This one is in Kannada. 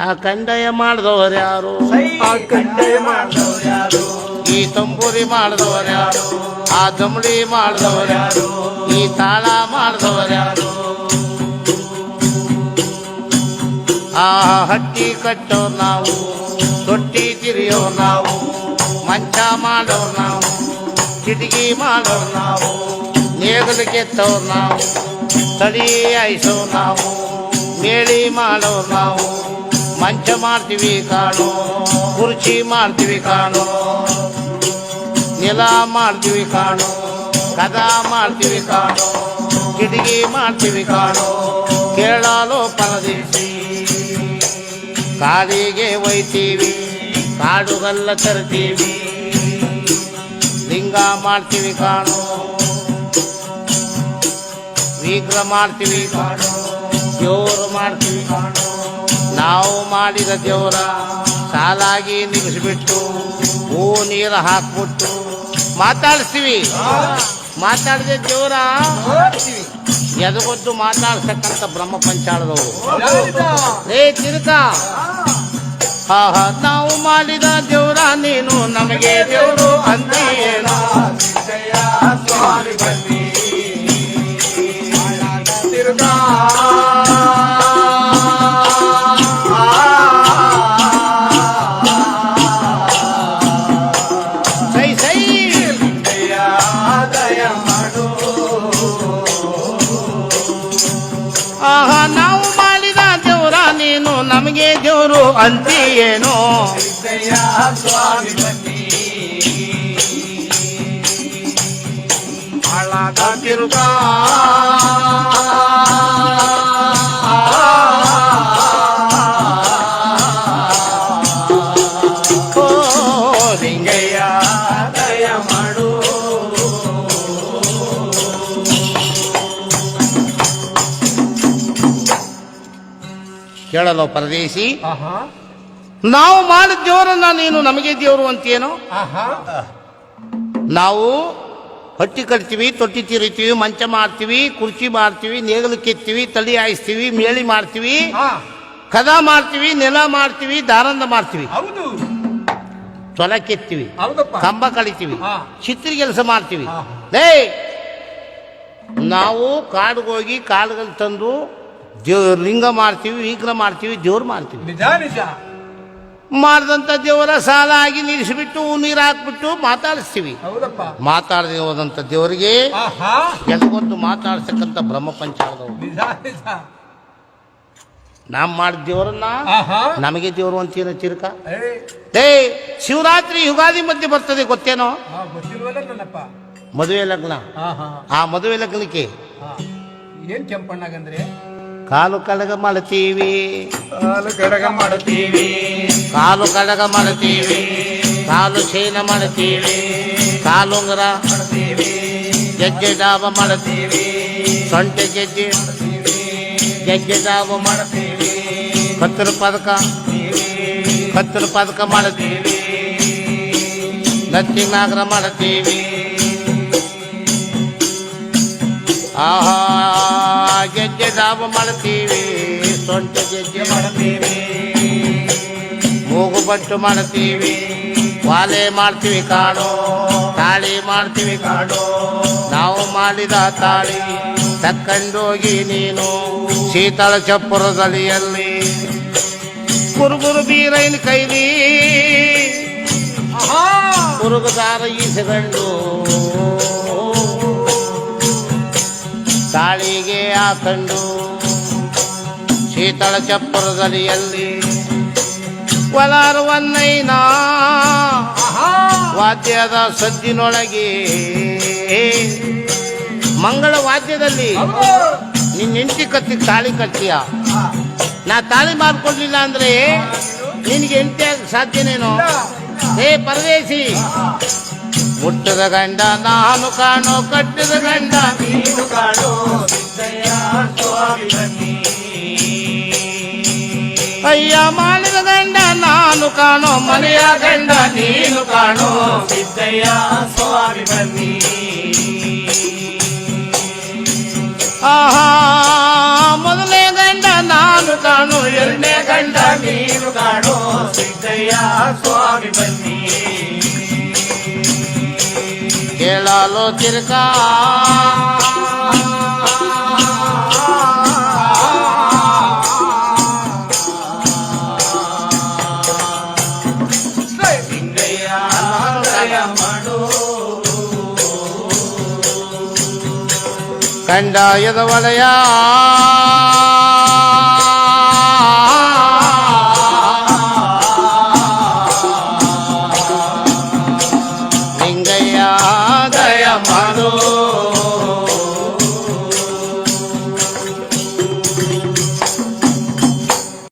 ಆ ಕಂಡಯ ಮಾಡಿದವರ್ಯಾರು, ಆ ಕಂಡಯ ಮಾಡಿದವರ್ಯಾರು, ಈ ತಂಬೂರಿ ಮಾಡಿದವರ್ಯಾರು, ಆ ದಮಡಿ ಮಾಡಿದವರ್ಯಾರು, ಈ ತಾಳ ಮಾಡಿದವರ್ಯಾರು, ಆ ಹಟ್ಟಿ ಕಟ್ಟೋರು ನಾವು, ತೊಟ್ಟಿ ತಿರಿಯೋರು ನಾವು, ಮಂಚ ಮಾಡೋರು ನಾವು, ಕಿಟಕಿ ಮಾಡೋರು ನಾವು, ನೇಗಲು ಕೆತ್ತವ್ರು ನಾವು, ತಡಿ ಆಯ್ಸೋರು ನಾವು, ಮೇಳಿ ಮಾಡೋರು ನಾವು, ಮಂಚ ಮಾಡ್ತೀವಿ ಕಾಣೋ, ಕುರ್ಚಿ ಮಾಡ್ತೀವಿ ಕಾಣೋ, ನೆಲ ಮಾಡ್ತೀವಿ ಕಾಣೋ, ಕದ ಮಾಡ್ತೀವಿ ಕಾಣೋ, ಕಿಟಕಿ ಮಾಡ್ತೀವಿ ಕಾಣೋ, ಕೇಳಲು ಪರದೇಶಿ ಕಾಡಿಗೆ ಒಯ್ತೀವಿ, ಕಾಡುಗಲ್ಲ ತರ್ತೀವಿ, ಲಿಂಗ ಮಾಡ್ತೀವಿ ಕಾಣೋ, ವಿಗ್ರಹ ಮಾಡ್ತೀವಿ ಕಾಣೋ, ದೇವರು ಮಾಡ್ತೀವಿ ಕಾಣೋ. ನಾವು ಮಾಡಿದ ದೇವರ ಸಾಲಾಗಿ ನಿಲ್ಲಿಸ್ಬಿಟ್ಟು ಹೂ ನೀರು ಹಾಕ್ಬಿಟ್ಟು ಮಾತಾಡಿಸ್ತೀವಿ. ಮಾತಾಡಿದ ದೇವರ ಎದಗೊದ್ದು ಮಾತಾಡ್ಸಕ್ಕಂತ ಬ್ರಹ್ಮ ಪಂಚಾಳದವರು ತಿರುಕ. ನಾವು ಮಾಡಿದ ದೇವರ ನೀನು ನಮಗೆ ದೇವರು ಅಂತೀಯೇನೋ, ಸ್ವಾಮಿ ಬನ್ನಿ ತಿರುಗ. ನಾವು ಮಾಡಿದ ದೇವರ ನೀನು ನಮಗೆ ದೇವರು ಅಂತೀಯೇನೋ, ಸ್ವಾಮಿ ಬನ್ನಿ ಹಾಳಾದ ತಿರುಗ. ಲಿಂಗಯ್ಯ ದಯ ಮಾಡು. ಕೇಳಲು ಪರದೇಶಿ, ನಾವು ಮಾಡಿದ ದೇವರನ್ನ ನೀನು ನಮಗೆ ದೇವರು ಅಂತೇನೋ. ನಾವು ಹೊಟ್ಟಿ ಕಟ್ತೀವಿ, ತೊಟ್ಟಿ ತಿರಿತೀವಿ, ಮಂಚ ಮಾಡ್ತೀವಿ, ಕುರ್ಚಿ ಮಾಡ್ತೀವಿ, ನೇಗಲು ಕೆತ್ತೀವಿ, ತಳಿ ಹಾಯಿಸ್ತೀವಿ, ಮೇಳಿ ಮಾಡ್ತೀವಿ, ಕದ ಮಾಡ್ತೀವಿ, ನೆಲ ಮಾಡ್ತೀವಿ, ದಾರಂದ ಮಾಡ್ತೀವಿ, ತೊಲ ಕೆತ್ತೀವಿ, ಕಂಬ ಕಳಿತೀವಿ, ಚಿತ್ರ ಕೆಲಸ ಮಾಡ್ತೀವಿ. ನಾವು ಕಾಡಿಗೋಗಿ ಕಾಡುಗಳು ತಂದು ಲಿಂಗ ಮಾಡ್ತೀವಿ, ವಿಗ್ರಹ ಮಾಡ್ತೀವಿ, ದೇವ್ರು ಮಾಡ್ತೀವಿ. ಮಾಡಿದಂಥ ದೇವರ ಸಾಲ ಆಗಿ ನಿಲ್ಲಿಸಿಬಿಟ್ಟು ನೀರು ಹಾಕ್ಬಿಟ್ಟು ಮಾತಾಡಿಸ್ತೀವಿ. ಮಾತಾಡದೆ ಹೋದಂಥ ದೇವರಿಗೆ ಎದಗೊಂದು ಮಾತಾಡ್ಸಕ್ಕಂಥ ಬ್ರಹ್ಮ ಪಂಚಾಳದವರು. ನಾವು ಮಾಡಿದ ದೇವರನ್ನ ನಮಗೆ ದೇವರು ಅಂತೀನೋ ಚಿರುಕ. ಶಿವರಾತ್ರಿ ಯುಗಾದಿ ಮಧ್ಯೆ ಬರ್ತದೆ ಗೊತ್ತೇನೋ, ಮದುವೆ ಲಗ್ನ. ಆ ಮದುವೆ ಲಗ್ನಕ್ಕೆ ಏನ್ ಕೆಂಪಣ್ಣಗಂದ್ರೆ ಕಾಲು ಕಡಗ ಮಾಡ್ತೀವಿ, ಕಾಲು ಕಡಗ ಮಾಡ್ತೀವಿ, ಕಾಲು ಕಡಗ ಮಾಡ್ತೀವಿ, ಕಾಲು ಚೈನ ಮಾಡ್ತೀವಿ, ಕಾಲುಂಗರ ಮಾಡ್ತೀವಿ, ಗೆಜ್ಜೆ ಡಾಬ ಮಾಡ್ತೀವಿ, ಸೊಂಟೆ ಗೆಜ್ಜೆ ಗೆಜ್ಜೆ ಡಾಬ ಮಾಡ್ತೀವಿ, ಕತ್ತರು ಪದಕ ಕತ್ತರು ಪದಕ ಮಾಡ್ತೀವಿ, ನತ್ತಿ ನಾಗರ ಮಾಡ್ತೀವಿ. ಗೆಜ್ಜೆ ಡಾಬ ಮಾಡ್ತೀವಿ, ಸೊಂಟೆ ಗೆಜ್ಜೆ ಮಾಡ್ತೀವಿ, ಮೂಗು ಬಟ್ಟು ಮಾಡ್ತೀವಿ, ವಾಲೆ ಮಾಡ್ತೀವಿ ಕಾಣೋ, ತಾಳಿ ಮಾಡ್ತೀವಿ ಕಾಣೋ. ನಾವು ಮಾಡಿದ ತಾಳಿ ತಕ್ಕಂಡೋಗಿ ನೀನು ಶೀತಳ ಚಪ್ಪುರದಲ್ಲಿಯಲ್ಲಿ ಕುರುಗುರು ಬೀರೈನ ಕೈಲಿ ಕುರುಗುದಾರ ಈಸಗಂಡು ತಾಳಿಗೆ ಹಾಕಂಡು ಶೀತಳ ಚಪ್ಪರದಲ್ಲಿಯಲ್ಲಿ ಒಲಾರುವನ್ನೈನ ವಾದ್ಯದ ಸದ್ದಿನೊಳಗೆ ಮಂಗಳ ವಾದ್ಯದಲ್ಲಿ ನಿನ್ನ ಹೆಂಡತಿ ಕತ್ತಿಗೆ ತಾಳಿ ಕಟ್ತೀಯ. ನಾ ತಾಳಿ ಮಾಡ್ಕೊಡ್ಲಿಲ್ಲ ಅಂದ್ರೆ ನಿನಗೆ ಹೆಂಡತಿ ಆಗ ಸಾಧ್ಯನೇನೋ. ಪರದೇಶಿ, ಮುಟ್ಟದ ಗಂಡ ನಾನು ಕಾಣೋ, ಕಟ್ಟಿದ ಗಂಡ ನೀನು ಕಾಣೋ, ಸ್ವಾಮಿ ಬನ್ನಿ. ಅಯ್ಯ ಮಾಡಿದ ಗಂಡ ನಾನು ಕಾಣೋ, ಮನೆಯ ಗಂಡ ನೀನು ಕಾಣೋ, ಸಿದ್ದಯ್ಯ ಸ್ವಾಮಿ ಬನ್ನಿ. ಮೊದಲನೇ ಗಂಡ ನಾನು ಕಾಣೋ, ಎರಡನೇ ಗಂಡ ನೀನು ಸ್ವಾಮಿ ಬನ್ನಿ ಕೇಳಲು ತಿರ್ಕ ಲಿಂಗಯ್ಯ ದಯ ಮಾಡು ಕಂದಾಯದ ವಲಯ